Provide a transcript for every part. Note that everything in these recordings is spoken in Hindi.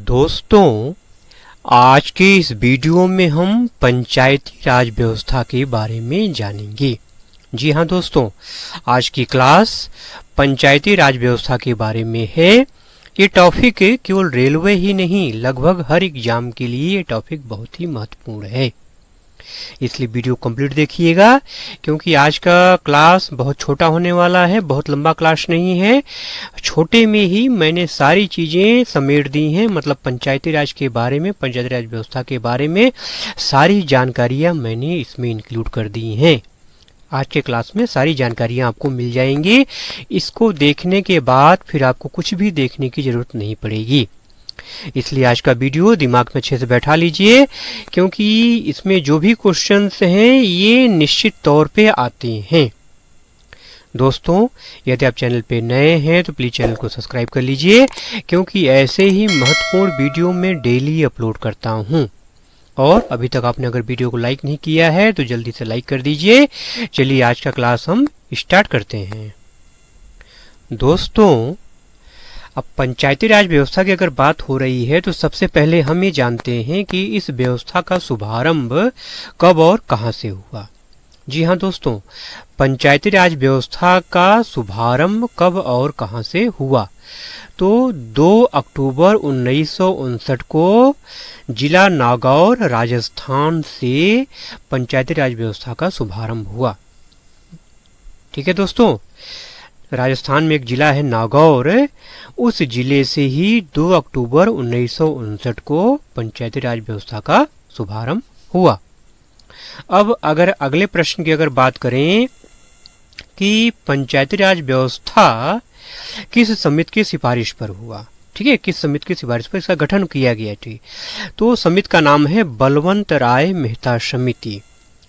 दोस्तों, आज के इस वीडियो में हम पंचायती राज व्यवस्था के बारे में जानेंगे। जी हाँ दोस्तों, आज की क्लास पंचायती राज व्यवस्था के बारे में है। ये टॉपिक केवल रेलवे ही नहीं, लगभग हर एग्जाम के लिए ये टॉपिक बहुत ही महत्वपूर्ण है, इसलिए वीडियो कंप्लीट देखिएगा। क्योंकि आज का क्लास बहुत छोटा होने वाला है, बहुत लंबा क्लास नहीं है। छोटे में ही मैंने सारी चीजें समेट दी हैं, मतलब पंचायती राज के बारे में, पंचायती राज व्यवस्था के बारे में सारी जानकारियां मैंने इसमें इंक्लूड कर दी हैं। आज के क्लास में सारी जानकारियां आपको मिल जाएंगी। इसको देखने के बाद फिर आपको कुछ भी देखने की जरूरत नहीं पड़ेगी, इसलिए आज का वीडियो दिमाग में अच्छे से बैठा लीजिए, क्योंकि इसमें जो भी क्वेश्चंस हैं ये निश्चित तौर पे आते हैं। दोस्तों, यदि आप चैनल पे नए हैं तो प्लीज चैनल को सब्सक्राइब कर लीजिए, क्योंकि ऐसे ही महत्वपूर्ण वीडियो मैं डेली अपलोड करता हूं। और अभी तक आपने अगर वीडियो को लाइक नहीं किया है तो जल्दी से लाइक कर दीजिए। चलिए आज का क्लास हम स्टार्ट करते हैं। दोस्तों, अब पंचायती राज व्यवस्था की अगर बात हो रही है तो सबसे पहले हम ये जानते हैं कि इस व्यवस्था का शुभारंभ कब और कहां से हुआ। जी हाँ दोस्तों, पंचायती राज व्यवस्था का शुभारंभ कब और कहां से हुआ तो 2 अक्टूबर 1959 को जिला नागौर, राजस्थान से पंचायती राज व्यवस्था का शुभारंभ हुआ। ठीक है दोस्तों, राजस्थान में एक जिला है नागौर, उस जिले से ही 2 अक्टूबर 1959 को पंचायती राज व्यवस्था का शुभारंभ हुआ। अब अगर अगले प्रश्न की अगर बात करें कि पंचायती राज व्यवस्था किस समिति की सिफारिश पर हुआ, ठीक है, किस समिति की सिफारिश पर इसका गठन किया गया थी, तो समिति का नाम है बलवंत राय मेहता समिति।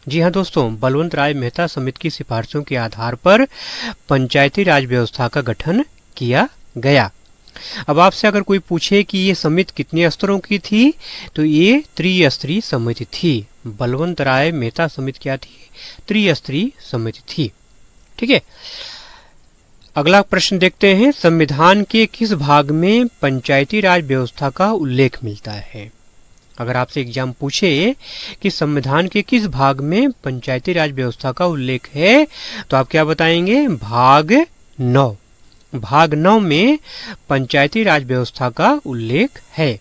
जी हाँ दोस्तों, बलवंत राय मेहता समिति की सिफारिशों के आधार पर पंचायती राज व्यवस्था का गठन किया गया। अब आपसे अगर कोई पूछे कि ये समिति कितने स्तरों की थी तो ये त्रिस्तरीय समिति थी। बलवंत राय मेहता समिति क्या थी? त्रिस्तरीय समिति थी। ठीक है, अगला प्रश्न देखते हैं। संविधान के किस भाग में पंचायती राज व्यवस्था का उल्लेख मिलता है? अगर आपसे एग्जाम पूछे कि संविधान के किस भाग में पंचायती राज व्यवस्था का उल्लेख है तो आप क्या बताएंगे? भाग 9। भाग 9 में पंचायती राज व्यवस्था का उल्लेख है।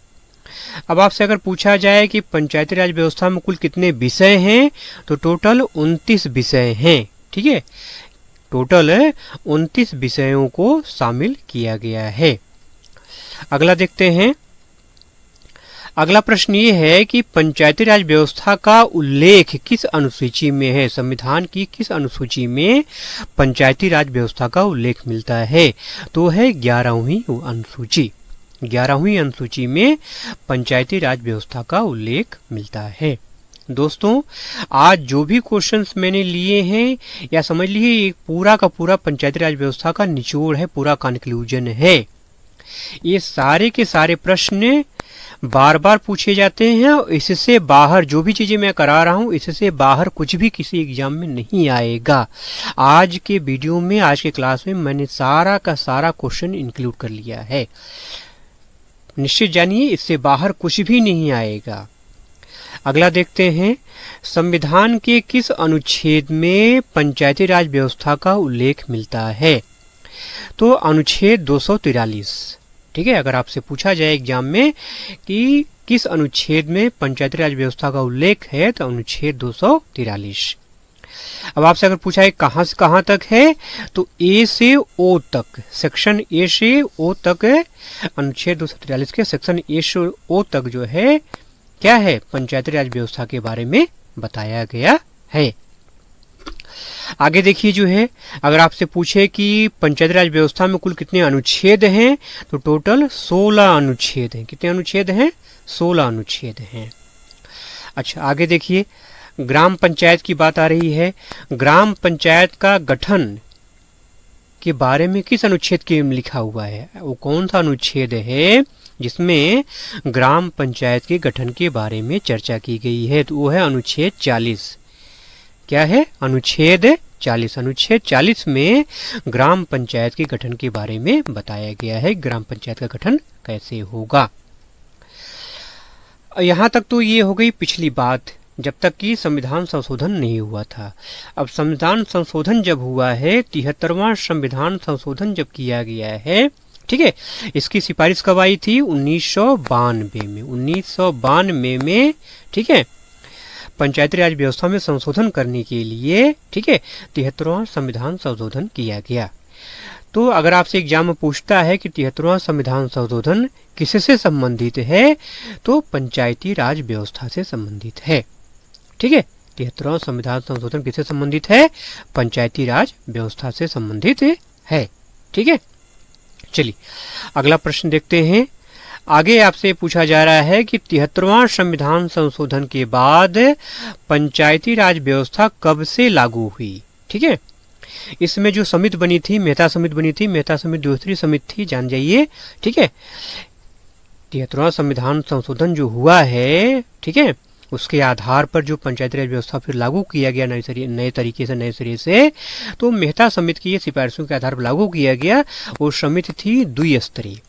अब आपसे अगर पूछा जाए कि पंचायती राज व्यवस्था में कुल कितने विषय हैं तो टोटल 29 विषय हैं। ठीक है, टोटल 29 विषयों को शामिल किया गया है। अगला देखते हैं। अगला प्रश्न ये है कि पंचायती राज व्यवस्था का उल्लेख किस अनुसूची में है? संविधान की किस अनुसूची में पंचायती राज व्यवस्था का उल्लेख मिलता है? तो है 11वीं अनुसूची। 11वीं अनुसूची में पंचायती राज व्यवस्था का उल्लेख मिलता है। दोस्तों, आज जो भी क्वेश्चंस मैंने लिए हैं या समझ लीजिए पूरा का पूरा पंचायती राज व्यवस्था का निचोड़ है, पूरा कंक्लूजन है। ये सारे के सारे प्रश्न बार बार पूछे जाते हैं और इससे बाहर जो भी चीजें मैं करा रहा हूं इससे बाहर कुछ भी किसी एग्जाम में नहीं आएगा। आज के वीडियो में, आज के क्लास में मैंने सारा का सारा क्वेश्चन इंक्लूड कर लिया है। निश्चित जानिए इससे बाहर कुछ भी नहीं आएगा। अगला देखते हैं। संविधान के किस अनुच्छेद में पंचायती राज व्यवस्था का उल्लेख मिलता है? तो अनुच्छेद 243। ठीक है, अगर आपसे पूछा जाए एग्जाम में कि किस अनुच्छेद में पंचायती राज व्यवस्था का उल्लेख है तो अनुच्छेद 243। अब आपसे अगर पूछा है कहां से कहां तक है तो ए से ओ तक, सेक्शन ए से ओ तक, अनुच्छेद 243 के सेक्शन ए से ओ तक जो है क्या है? पंचायती राज व्यवस्था के बारे में बताया गया है। आगे देखिए जो है, अगर आपसे पूछे कि पंचायती राज व्यवस्था में कुल कितने अनुच्छेद हैं तो टोटल 16 अनुच्छेद हैं। कितने अनुच्छेद हैं? 16 अनुच्छेद हैं। अच्छा, आगे देखिए, ग्राम पंचायत की बात आ रही है। ग्राम पंचायत का गठन के बारे में किस अनुच्छेद के लिखा हुआ है? वो कौन सा अनुच्छेद है जिसमें ग्राम पंचायत के गठन के बारे में चर्चा की गई है? तो वो है अनुच्छेद 40। क्या है? अनुच्छेद 40। अनुच्छेद 40 में ग्राम पंचायत के गठन के बारे में बताया गया है, ग्राम पंचायत का गठन कैसे होगा। यहाँ तक तो ये हो गई पिछली बात, जब तक कि संविधान संशोधन नहीं हुआ था। अब संविधान संशोधन जब हुआ है, 73वां संविधान संशोधन जब किया गया है, ठीक है, इसकी सिफारिश कब आई थी? 1992 में। 1992 में, ठीक है, पंचायती राज व्यवस्था में संशोधन करने के लिए, ठीक है, 73वां संविधान संशोधन किया गया। तो अगर आपसे एग्जाम में पूछता है कि 73वां संविधान संशोधन किससे संबंधित है, तो पंचायती राज व्यवस्था से संबंधित है, ठीक है। 73वां संविधान संशोधन किससे संबंधित है? पंचायती राज व्यवस्था से संबंधित है, ठीक है। चलिए अगला प्रश्न देखते हैं। आगे आपसे पूछा जा रहा है कि 73वां संविधान संशोधन के बाद पंचायती राज व्यवस्था कब से लागू हुई, ठीक है। इसमें जो समिति बनी थी, मेहता समिति बनी थी, मेहता समिति दूसरी समिति थी, जान जाइए, ठीक है। 73वां संविधान संशोधन जो हुआ है, ठीक है, उसके आधार पर जो पंचायती राज व्यवस्था फिर लागू किया गया नए तरीके से, नए सिरे से, तो मेहता समिति की सिफारिशों के आधार पर लागू किया गया। वो समिति थी द्विस्तरीय,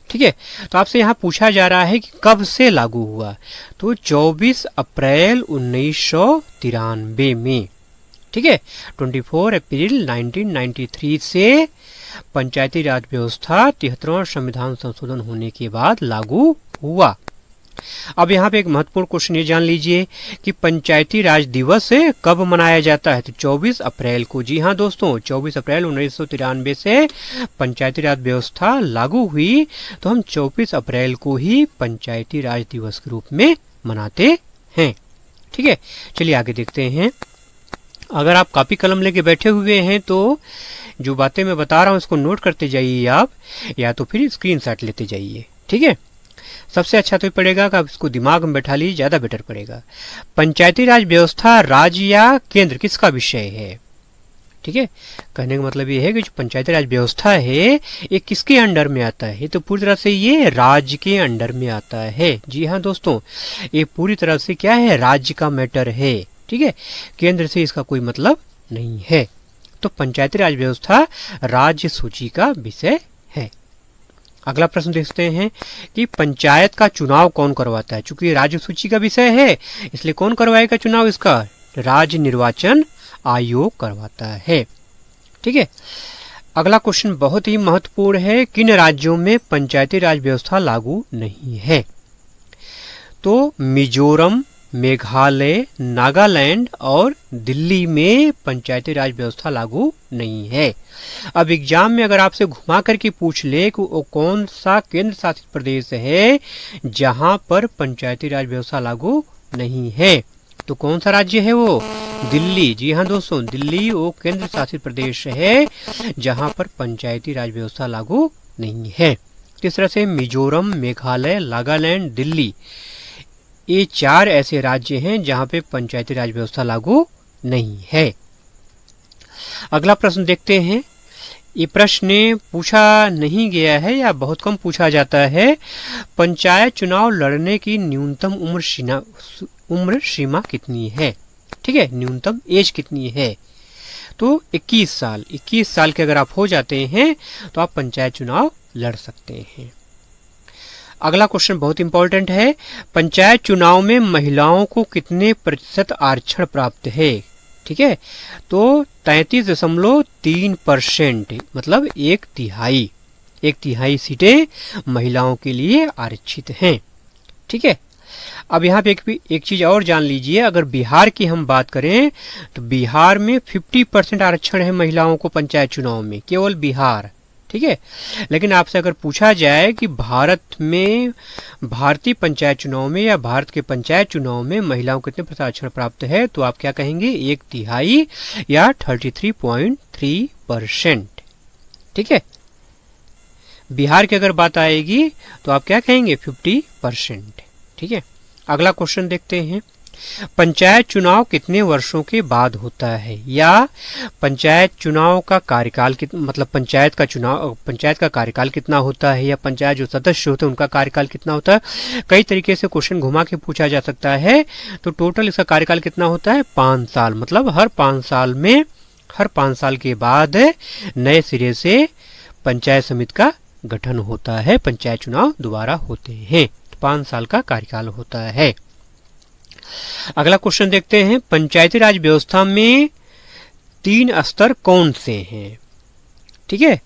ठीक है। तो आपसे यहाँ पूछा जा रहा है कि कब से लागू हुआ, तो 24 अप्रैल 1993 में, ठीक है। 24 अप्रैल 1993 से पंचायती राज व्यवस्था 73वां संविधान संशोधन होने के बाद लागू हुआ। अब यहाँ पे एक महत्वपूर्ण क्वेश्चन ये जान लीजिए कि पंचायती राज दिवस कब मनाया जाता है, तो 24 अप्रैल को। जी हाँ दोस्तों, 24 अप्रैल 1993 से पंचायती राज व्यवस्था लागू हुई, तो हम 24 अप्रैल को ही पंचायती राज दिवस के रूप में मनाते हैं, ठीक है। चलिए आगे देखते हैं। अगर आप कॉपी कलम लेके बैठे हुए हैं तो जो बातें मैं बता रहा हूँ इसको नोट करते जाइए आप, या तो फिर स्क्रीनशॉट लेते जाइए, ठीक है। सबसे अच्छा तो पड़ेगा कि आप इसको दिमाग में बैठा लीजिए, ज्यादा बेटर पड़ेगा। पंचायती राज व्यवस्था राज्य या केंद्र किसका विषय है, ठीक है। कहने का मतलब ये है कि जो पंचायती राज व्यवस्था है ये किसके अंडर में आता है, तो पूरी तरह से ये राज्य के अंडर में आता है। जी हाँ दोस्तों, ये पूरी तरह से क्या है, राज्य का मैटर है, ठीक है। केंद्र से इसका कोई मतलब नहीं है। तो पंचायती राज व्यवस्था राज्य सूची का विषय है। अगला प्रश्न देखते हैं कि पंचायत का चुनाव कौन करवाता है। चूंकि राज्य सूची का विषय है इसलिए कौन करवाएगा चुनाव इसका, राज्य निर्वाचन आयोग करवाता है, ठीक है। अगला क्वेश्चन बहुत ही महत्वपूर्ण है, किन राज्यों में पंचायती राज व्यवस्था लागू नहीं है, तो मिजोरम, मेघालय, नागालैंड और दिल्ली में पंचायती राज व्यवस्था लागू नहीं है। अब एग्जाम में अगर आपसे घुमा करके पूछ ले कि वो कौन सा केंद्र शासित प्रदेश है जहां पर पंचायती राज व्यवस्था लागू नहीं है, तो कौन सा राज्य है वो, दिल्ली। जी हाँ दोस्तों, दिल्ली वो केंद्र शासित प्रदेश है जहां पर पंचायती राज व्यवस्था लागू नहीं है। इस तरह से मिजोरम, मेघालय, नागालैंड, दिल्ली, ये 4 ऐसे राज्य हैं जहां पे पंचायती राज व्यवस्था लागू नहीं है। अगला प्रश्न देखते हैं। ये प्रश्न पूछा नहीं गया है या बहुत कम पूछा जाता है। पंचायत चुनाव लड़ने की न्यूनतम उम्र सीमा कितनी है, ठीक है, न्यूनतम एज कितनी है, तो 21 साल। 21 साल के अगर आप हो जाते हैं तो आप पंचायत चुनाव लड़ सकते हैं। अगला क्वेश्चन बहुत इंपॉर्टेंट है, पंचायत चुनाव में महिलाओं को कितने प्रतिशत आरक्षण प्राप्त है, ठीक है, तो 33.3%, मतलब एक तिहाई सीटें महिलाओं के लिए आरक्षित हैं, ठीक है। अब यहाँ पे एक चीज और जान लीजिए, अगर बिहार की हम बात करें तो बिहार में 50% आरक्षण है महिलाओं को पंचायत चुनाव में, केवल बिहार, ठीक है। लेकिन आपसे अगर पूछा जाए कि भारतीय पंचायत चुनाव में या भारत के पंचायत चुनाव में महिलाओं को कितने प्रतिशत आरक्षण प्राप्त है, तो आप क्या कहेंगे, एक तिहाई या 33.3%, ठीक है। बिहार की अगर बात आएगी तो आप क्या कहेंगे, 50%, ठीक है। अगला क्वेश्चन देखते हैं, पंचायत चुनाव कितने वर्षों के बाद होता है, या पंचायत चुनाव का कार्यकाल मतलब पंचायत का कार्यकाल कितना होता है, या पंचायत जो सदस्य होते हैं उनका कार्यकाल कितना होता है। कई तरीके से क्वेश्चन घुमा के पूछा जा सकता है। तो टोटल इसका कार्यकाल कितना होता है, 5 साल, मतलब हर 5 साल के बाद नए सिरे से पंचायत समिति का गठन होता है, पंचायत चुनाव दोबारा होते हैं। 5 साल का कार्यकाल होता है। अगला क्वेश्चन देखते हैं, पंचायती राज व्यवस्था में 3 स्तर कौन से हैं? ठीक है,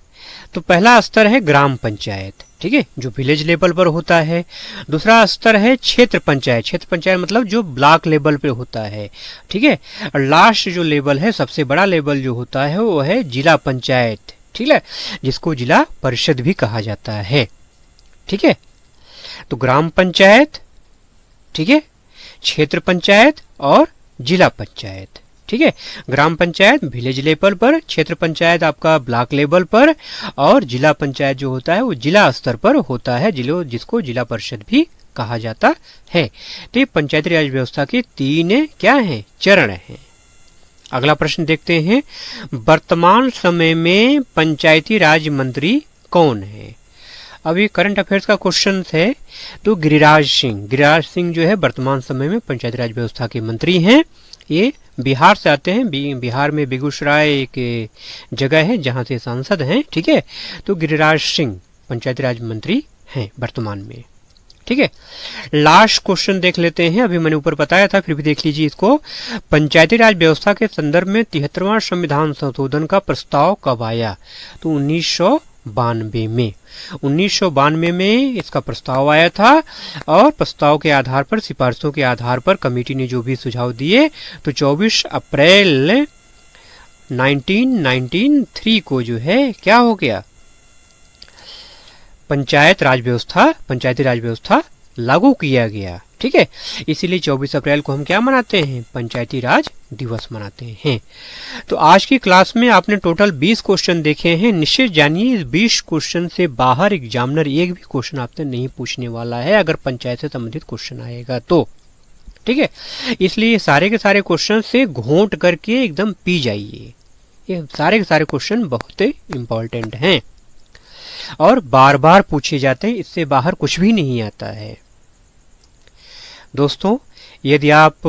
तो पहला स्तर है ग्राम पंचायत, ठीक है, जो विलेज लेवल पर होता है। दूसरा स्तर है क्षेत्र पंचायत, क्षेत्र पंचायत मतलब जो ब्लॉक लेवल पे होता है, ठीक है। और लास्ट जो लेवल है, सबसे बड़ा लेवल जो होता है वो है जिला पंचायत, ठीक है, जिसको जिला परिषद भी कहा जाता है, ठीक है। तो ग्राम पंचायत, ठीक है, क्षेत्र पंचायत और जिला पंचायत, ठीक है। ग्राम पंचायत विलेज लेवल पर, क्षेत्र पंचायत आपका ब्लॉक लेवल पर और जिला पंचायत जो होता है वो जिला स्तर पर होता है, जिसको जिला परिषद भी कहा जाता है। तो ये पंचायती राज व्यवस्था के 3 क्या हैं? चरण हैं। अगला प्रश्न देखते हैं, वर्तमान समय में पंचायती राज मंत्री कौन है? अभी करंट अफेयर्स का क्वेश्चन है, तो गिरिराज सिंह जो है वर्तमान समय में पंचायती राज व्यवस्था के मंत्री हैं। ये बिहार से आते हैं, बिहार में बेगूसराय एक जगह है जहां से सांसद हैं, ठीक है। तो गिरिराज सिंह पंचायती राज मंत्री हैं वर्तमान में, ठीक है। लास्ट क्वेश्चन देख लेते हैं, अभी मैंने ऊपर बताया था फिर भी देख लीजिए इसको। पंचायती राज व्यवस्था के संदर्भ में 73वां संविधान संशोधन का प्रस्ताव कब आया? तो 1992 में, 1992 में इसका प्रस्ताव आया था और प्रस्ताव के आधार पर, सिफारिशों के आधार पर कमेटी ने जो भी सुझाव दिए तो 24 अप्रैल 1993 को जो है क्या हो गया, पंचायती राज व्यवस्था लागू किया गया, ठीक है। इसीलिए 24 अप्रैल को हम क्या मनाते हैं? पंचायती राज दिवस मनाते हैं। तो आज की क्लास में आपने टोटल 20 क्वेश्चन देखे हैं। निश्चित जानिए इस 20 क्वेश्चन से बाहर एग्जामिनर एक भी क्वेश्चन आपसे नहीं पूछने वाला है अगर पंचायत से संबंधित क्वेश्चन आएगा तो, ठीक है। इसलिए सारे के सारे क्वेश्चन से घोंट करके एकदम पी जाइए, ये सारे के सारे क्वेश्चन बहुत इंपॉर्टेंट हैं और बार बार पूछे जाते हैं, इससे बाहर कुछ भी नहीं आता है। दोस्तों, यदि आप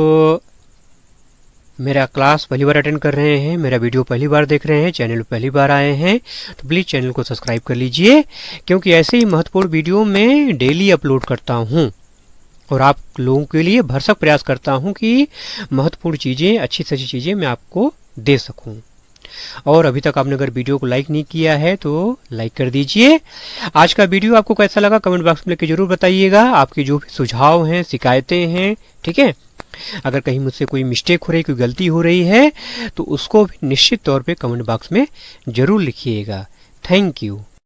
मेरा क्लास पहली बार अटेंड कर रहे हैं, मेरा वीडियो पहली बार देख रहे हैं, चैनल पहली बार आए हैं, तो प्लीज़ चैनल को सब्सक्राइब कर लीजिए, क्योंकि ऐसे ही महत्वपूर्ण वीडियो मैं डेली अपलोड करता हूं और आप लोगों के लिए भरसक प्रयास करता हूं कि महत्वपूर्ण चीज़ें, अच्छी से अच्छी चीज़ें मैं आपको दे सकूं। और अभी तक आपने अगर वीडियो को लाइक नहीं किया है तो लाइक कर दीजिए। आज का वीडियो आपको कैसा लगा कमेंट बॉक्स में लिख के जरूर बताइएगा। आपके जो भी सुझाव हैं, शिकायतें हैं, ठीक है, अगर कहीं मुझसे कोई मिस्टेक हो रही, कोई गलती हो रही है तो उसको भी निश्चित तौर पे कमेंट बॉक्स में जरूर लिखिएगा। Thank you.